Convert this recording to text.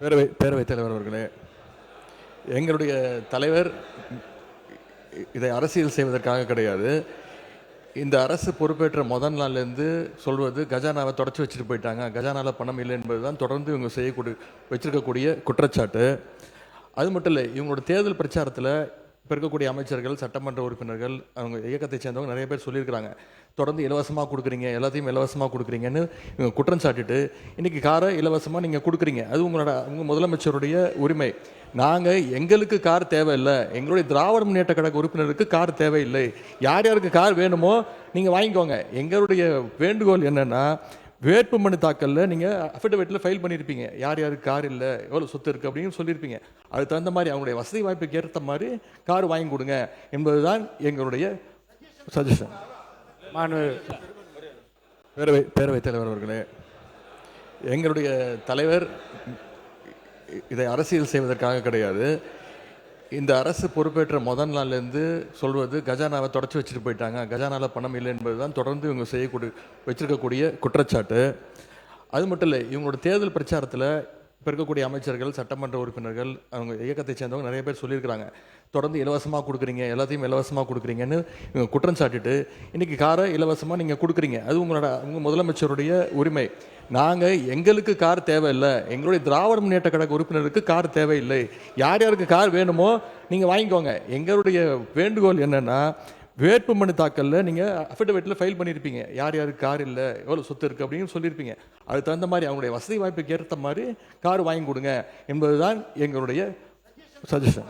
பேரவைத் தலைவர் அவர்களே, எங்களுடைய தலைவர் இதை அரசியல் செய்வதற்காக கிடையாது. இந்த அரசு பொறுப்பேற்ற முதல் நாள்லேருந்து சொல்வது கஜானாவை தொடச்சி வச்சுட்டு போயிட்டாங்க, கஜானாவில் பணம் இல்லை என்பது தான் தொடர்ந்து இவங்க வச்சிருக்கக்கூடிய குற்றச்சாட்டு. அது மட்டும் இல்லை, இவங்களோட தேர்தல் பிரச்சாரத்தில் இப்போ இருக்கக்கூடிய அமைச்சர்கள், சட்டமன்ற உறுப்பினர்கள், அவங்க இயக்கத்தை சேர்ந்தவங்க நிறைய பேர் சொல்லியிருக்கிறாங்க, தொடர்ந்து இலவசமாக கொடுக்குறீங்க, எல்லாத்தையும் இலவசமாக கொடுக்குறீங்கன்னு இவங்க குற்றம் சாட்டிட்டு இன்றைக்கி காரை இலவசமாக நீங்கள் கொடுக்குறீங்க. அது உங்கள் முதலமைச்சருடைய உரிமை. எங்களுக்கு கார் தேவையில்லை, எங்களுடைய திராவிட முன்னேற்ற கழக உறுப்பினருக்கு கார் தேவையில்லை. யார் யாருக்கு கார் வேணுமோ நீங்கள் வாங்கிக்கோங்க. எங்களுடைய வேண்டுகோள் என்னென்னா, வேட்புமனு தாக்கலில் நீங்கள் அஃபிடவிட்டில் ஃபைல் பண்ணியிருப்பீங்க, யார் யாருக்கு கார் இல்லை, எவ்வளோ சொத்து இருக்குது அப்படின்னு சொல்லியிருப்பீங்க. அதுக்கு தகுந்த மாதிரி அவங்களுடைய வசதி வாய்ப்புக்கு ஏற்ற மாதிரி கார் வாங்கி கொடுங்க என்பது தான் எங்களுடைய சஜஷன். பேரவைத் தலைவர் அவர்களே, எங்களுடைய தலைவர் இதை அரசியல் செய்வதற்காக கிடையாது. இந்த அரசு பொறுப்பேற்ற முதல் நாள்லேருந்து சொல்வது கஜானாவை தொடச்சி வச்சுட்டு போயிட்டாங்க, கஜானாவில் பணம் இல்லை என்பது தான் தொடர்ந்து இவங்க வச்சிருக்கக்கூடிய குற்றச்சாட்டு. அது மட்டும் இல்லை, இவங்களோட தேர்தல் பிரச்சாரத்தில் இப்போ இருக்கக்கூடிய அமைச்சர்கள், சட்டமன்ற உறுப்பினர்கள், அவங்க இயக்கத்தை சேர்ந்தவங்க நிறைய பேர் சொல்லியிருக்கிறாங்க, தொடர்ந்து இலவசமாக கொடுக்குறீங்க, எல்லாத்தையும் இலவசமாக கொடுக்குறீங்கன்னு இவங்க குற்றம் சாட்டிட்டு இன்றைக்கி காரை இலவசமாக நீங்கள் கொடுக்குறீங்க. அது உங்கள் முதலமைச்சருடைய உரிமை. எங்களுக்கு கார் தேவையில்லை, எங்களுடைய திராவிட முன்னேற்ற கழக உறுப்பினருக்கு கார் தேவையில்லை. யார் யாருக்கு கார் வேணுமோ நீங்கள் வாங்கிக்கோங்க. எங்களுடைய வேண்டுகோள் என்னென்னா, வேட்புமனு தாக்கலில் நீங்கள் அஃபிடவிட்டில் ஃபைல் பண்ணியிருப்பீங்க, யார் யாருக்கு கார் இல்லை, எவ்வளோ சொத்து இருக்குது அப்படின்னு சொல்லியிருப்பீங்க. அதுக்கு தகுந்த மாதிரி அவங்களுடைய வசதி வாய்ப்புக்கு ஏற்ற மாதிரி கார் வாங்கி கொடுங்க என்பது தான் எங்களுடைய சஜஷன்.